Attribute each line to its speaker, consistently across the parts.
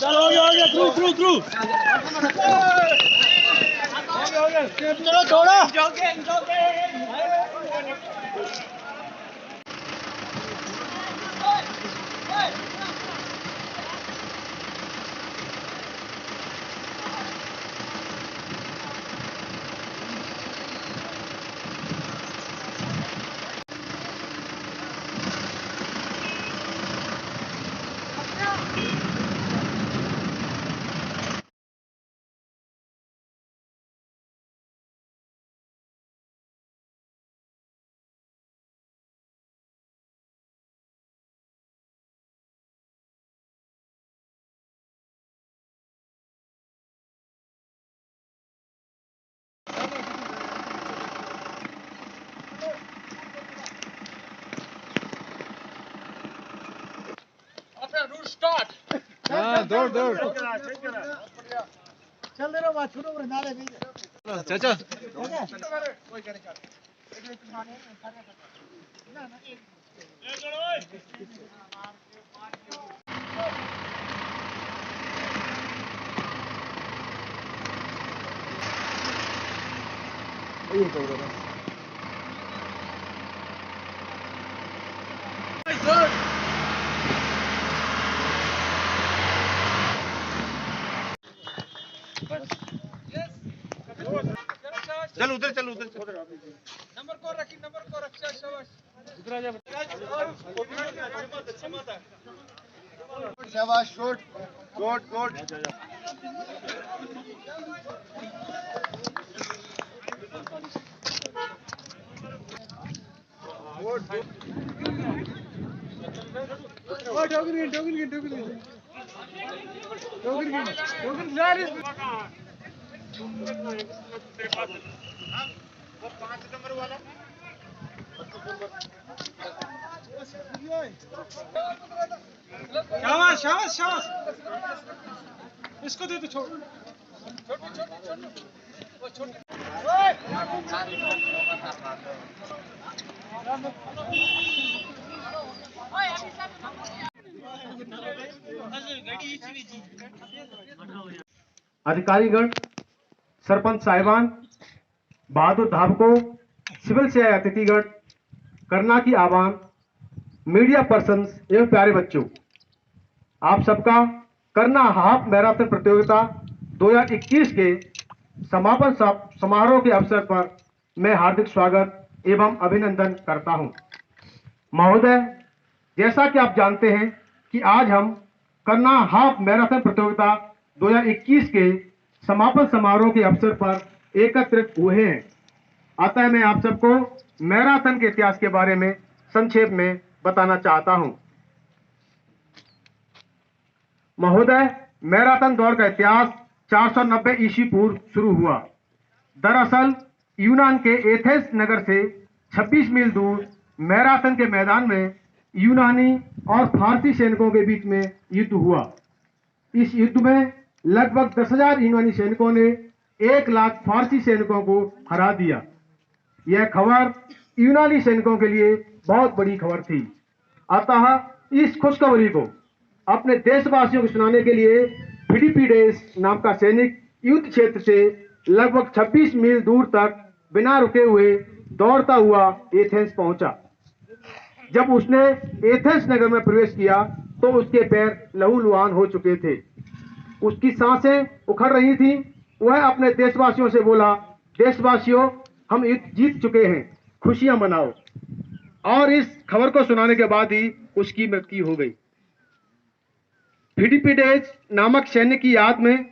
Speaker 1: चलो हो गया थ्रू चलो छोड़ो
Speaker 2: दौड़
Speaker 1: चल दे रहा छोड़ो नाले में
Speaker 2: चाचा चल उधर
Speaker 1: नंबर को रखी शाबाश
Speaker 2: शाबाश शॉट
Speaker 1: शाबाश इसको दे दो छोड़
Speaker 3: अधिकारीगण, सरपंच साहिबान, बहादुर धावकों, सिविल से आए अतिथिगण, करना की आह्वान, मीडिया पर्सन्स एवं प्यारे बच्चों, आप सबका करना हाफ मैराथन प्रतियोगिता 2021 के समापन समारोह के अवसर पर मैं हार्दिक स्वागत एवं अभिनंदन करता हूं। महोदय, जैसा कि आप जानते हैं कि आज हम करना हाफ मैराथन प्रतियोगिता 2021 के समापन समारोह के अवसर पर एकत्रित हुए हैं। अतः मैं आप सबको मैराथन के इतिहास के बारे में संक्षेप में बताना चाहता हूं। महोदय, मैराथन दौड़ का इतिहास 490 ईस्वी पूर्व शुरू हुआ। दरअसल यूनान के एथेंस नगर से 26 मील दूर मैराथन के मैदान में यूनानी और फारसी सैनिकों के बीच में युद्ध हुआ। इस युद्ध में लगभग 10,000 यूनानी सैनिकों ने 1 लाख फारसी सैनिकों को हरा दिया। यह खबर यूनानी सैनिकों के लिए बहुत बड़ी खबर थी। अतः इस खुशखबरी को अपने देशवासियों को सुनाने के लिए फिलिपिडेस नाम का सैनिक युद्ध क्षेत्र से लगभग 26 मील दूर तक बिना रुके हुए दौड़ता हुआ एथेंस पहुंचा। जब उसने एथेंस नगर में प्रवेश किया तो उसके पैर लहूलुहान हो चुके थे, उसकी सांसें उखड़ रही थी। वह अपने देशवासियों से बोला, देशवासियों, हम युद्ध जीत चुके हैं, खुशियां मनाओ। और इस खबर को सुनाने के बाद ही उसकी मृत्यु हो गई। फिलिपिडेस नामक सैनिक की याद में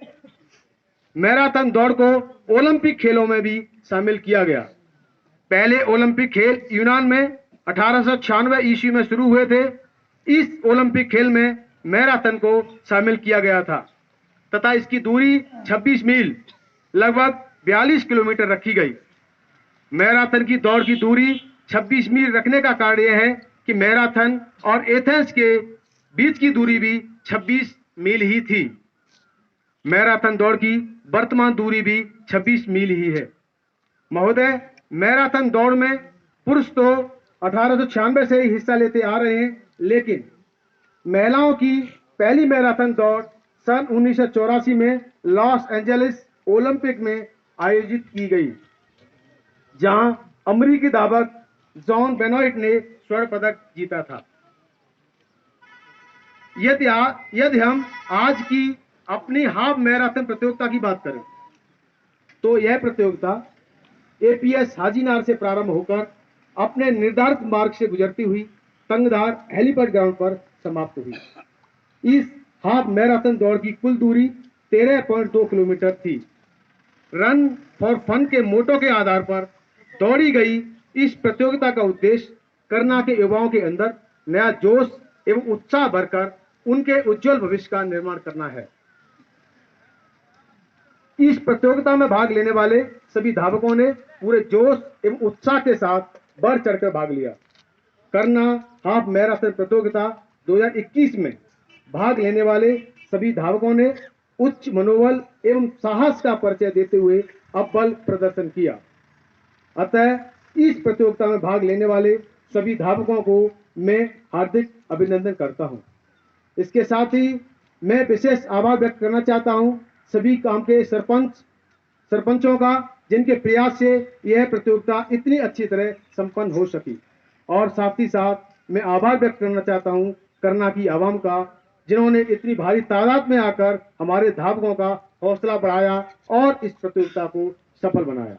Speaker 3: मैराथन दौड़ को ओलंपिक खेलों में भी शामिल किया गया। पहले ओलंपिक खेल यूनान में 1896 ईस्वी में शुरू हुए थे। इस ओलंपिक खेल में मैराथन को शामिल किया गया था तथा इसकी दूरी 26 मील लगभग 42 किलोमीटर रखी गई। मैराथन की दौड़ की दूरी 26 मील रखने का कारण यह है कि मैराथन और एथेंस के बीच की दूरी भी 26 मील ही थी। मैराथन दौड़ की वर्तमान दूरी भी 26 मील ही है। महोदय, मैराथन दौड़ में पुरुष तो 1896 से ही हिस्सा लेते आ रहे हैं, लेकिन महिलाओं की पहली मैराथन दौड़ सन 1984 में लॉस एंजलिस ओलंपिक में आयोजित की गई, जहां अमेरिकी धावक जॉन बेनॉइट ने स्वर्ण पदक जीता था। यदि हम आज की अपनी हाफ मैराथन प्रतियोगिता की बात करें, तो यह प्रतियोगिता एपीएस हाजीनार से प्रारंभ होकर अपने निर्धारित मार्ग से गुजरती हुई तंगधार हेलीपैड ग्राउंड पर समाप्त हुई। इस हाफ मैराथन दौड़ की कुल दूरी 13.2 किलोमीटर थी। रन फॉर फन के मोटो के आधार पर दौड़ी गई इस प्रतियोगिता का उद्देश्य करना के युवाओं के अंदर नया जोश एवं उत्साह भरकर उनके उज्जवल भविष्य का निर्माण करना है। इस प्रतियोगिता में भाग लेने वाले सभी धावकों ने पूरे जोश एवं उत्साह के साथ बढ़ चढ़कर भाग लिया। करना हाफ मैराथन प्रतियोगिता 2021 में भाग लेने वाले सभी धावकों ने उच्च मनोबल एवं साहस का परिचय देते हुए अव्वल प्रदर्शन किया। अतः इस प्रतियोगिता में भाग लेने वाले सभी धावकों को मैं हार्दिक अभिनंदन करता हूं। इसके साथ ही मैं विशेष आभार व्यक्त करना चाहता हूं सभी काम के सरपंचों का, जिनके प्रयास से यह प्रतियोगिता इतनी अच्छी तरह संपन्न हो सकी। और साथ ही साथ मैं आभार व्यक्त करना चाहता हूं करना की आवाम का, जिन्होंने इतनी भारी तादाद में आकर हमारे धावकों का हौसला बढ़ाया और इस प्रतियोगिता को सफल बनाया।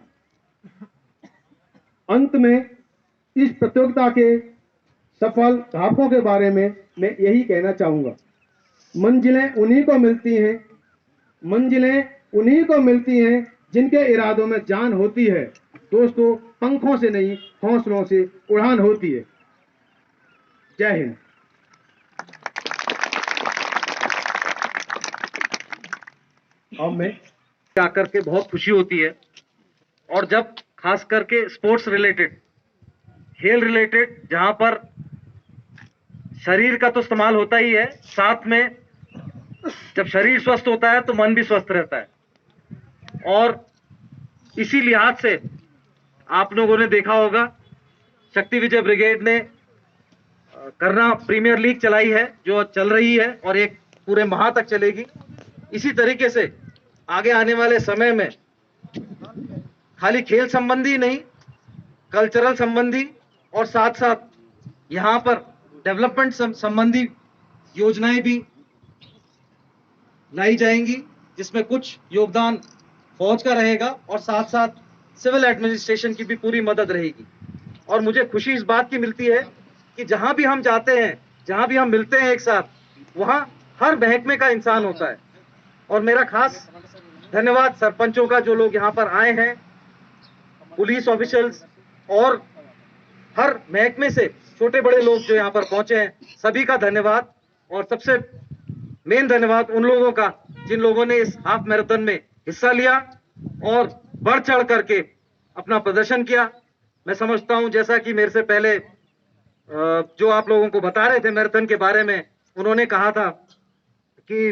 Speaker 3: अंत में इस प्रतियोगिता के सफल धावकों के बारे में मैं यही कहना चाहूंगा, मंजिलें उन्हीं को मिलती हैं जिनके इरादों में जान होती है। दोस्तों, पंखों से नहीं हौसलों से उड़ान होती है। जय हिंद। अब मैं आकर के बहुत खुशी होती है, और जब खास करके स्पोर्ट्स रिलेटेड, खेल रिलेटेड, जहां पर शरीर का तो इस्तेमाल होता ही है, साथ में जब शरीर स्वस्थ होता है तो मन भी स्वस्थ रहता है। और इसी लिहाज से आप लोगों ने देखा होगा, शक्ति विजय ब्रिगेड ने करना प्रीमियर लीग चलाई है, जो चल रही है और एक पूरे माह तक चलेगी। इसी तरीके से आगे आने वाले समय में खाली खेल संबंधी नहीं, कल्चरल संबंधी और साथ साथ यहाँ पर डेवलपमेंट संबंधी योजनाएं भी लाई जाएंगी, जिसमें कुछ योगदान फौज का रहेगा और साथ साथ सिविल एडमिनिस्ट्रेशन की भी पूरी मदद रहेगी। और मुझे खुशी इस बात की मिलती है कि जहां भी हम जाते हैं, जहां भी हम मिलते हैं एक साथ, वहां हर महकमे का इंसान होता है। और मेरा खास धन्यवाद सरपंचों का, जो लोग यहाँ पर आए हैं, पुलिस ऑफिशियल्स और हर महकमे से छोटे बड़े लोग जो यहाँ पर पहुंचे हैं, सभी का धन्यवाद। और सबसे मेन धन्यवाद उन लोगों का जिन लोगों ने इस हाफ मैराथन में हिस्सा लिया और बढ़ चढ़ करके अपना प्रदर्शन किया। मैं समझता हूं, जैसा कि मेरे से पहले जो आप लोगों को बता रहे थे मैराथन के बारे में, उन्होंने कहा था कि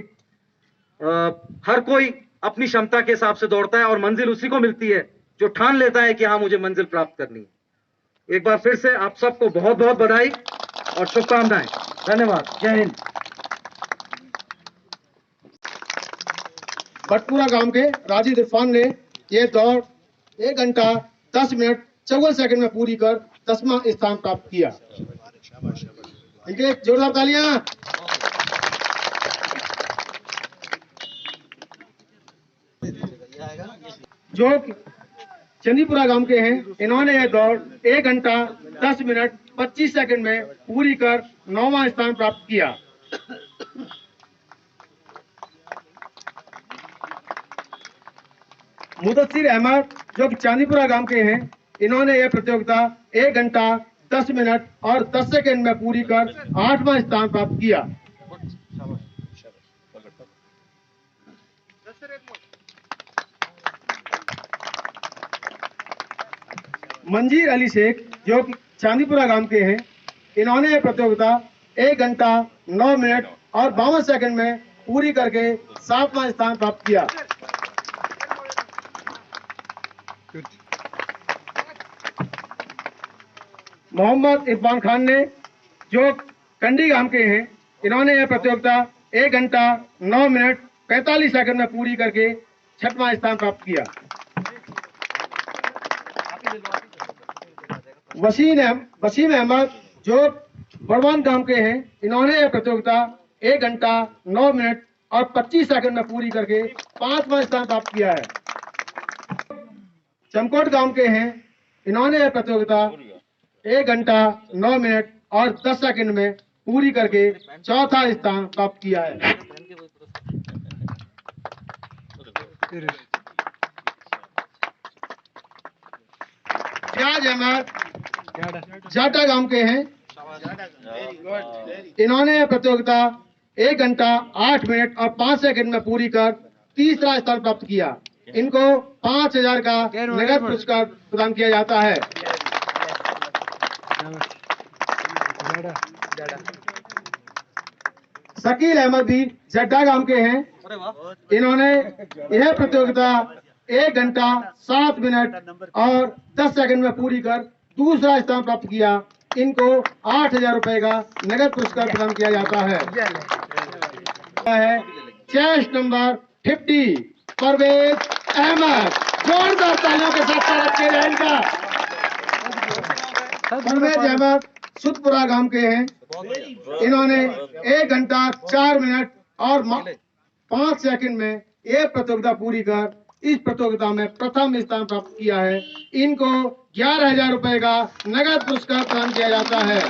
Speaker 3: हर कोई अपनी क्षमता के हिसाब से दौड़ता है और मंजिल उसी को मिलती है जो ठान लेता है कि हाँ, मुझे मंजिल प्राप्त करनी है। एक बार फिर से आप सबको बहुत बहुत बधाई और शुभकामनाएं। धन्यवाद। जय हिंद। भटपुरा गांव के राजीव इरफान ने यह दौड़ 1 घंटा 10 मिनट 54 सेकंड में पूरी कर 10वां स्थान प्राप्त किया। इनके लिए जोरदार तालियां। जो चंदीपुरा गांव के हैं, इन्होंने यह दौड़ 1 घंटा 10 मिनट 25 सेकंड में पूरी कर 9वां स्थान प्राप्त किया। मुदस्सिर अहमद, जो चांदीपुरा गांव के हैं, इन्होंने यह प्रतियोगिता 1 घंटा 10 मिनट और 10 सेकंड में पूरी कर 8वां स्थान प्राप्त किया। मंजीर अली शेख, जो चांदीपुरा गांव के हैं, इन्होंने यह प्रतियोगिता 1 घंटा 9 मिनट और 52 सेकंड में पूरी करके 7वां स्थान प्राप्त किया। मोहम्मद इरफान खान ने, जो कंडी गांव के हैं, इन्होंने यह प्रतियोगिता 1 घंटा 9 मिनट 45 सेकंड में पूरी करके 6वां स्थान प्राप्त किया। वसीम अहमद, जो बड़वान गांव के हैं, इन्होंने यह प्रतियोगिता 1 घंटा 9 मिनट और 25 सेकंड में पूरी करके 5वां स्थान प्राप्त किया है। चमकोट गांव के हैं, इन्होंने यह प्रतियोगिता 1 घंटा 9 मिनट और 10 सेकंड में पूरी करके 4था स्थान प्राप्त किया है। फयाज अहमद जाटा गांव के हैं, इन्होंने यह प्रतियोगिता 1 घंटा 8 मिनट और 5 सेकंड में पूरी कर 3रा स्थान प्राप्त किया। इनको 5,000 का नगद पुरस्कार प्रदान किया जाता है। शकील अहमद भी जड्डा गांव के हैं, इन्होंने यह प्रतियोगिता 1 घंटा 7 मिनट और 10 सेकंड में पूरी कर 2रा स्थान प्राप्त किया। इनको 8,000 रुपए का नगद पुरस्कार प्रदान किया जाता है। चेस्ट नंबर 50 परवेज अहमद, जोरदार तालियों के साथ स्वागत किया जाए इनका। परवेज अहमद सुतपुरा गांव के हैं, इन्होंने 1 घंटा 4 मिनट और 5 सेकंड में यह प्रतियोगिता पूरी कर इस प्रतियोगिता में प्रथम स्थान प्राप्त किया है। इनको 11,000 रुपए का नगद पुरस्कार प्रदान किया जाता है।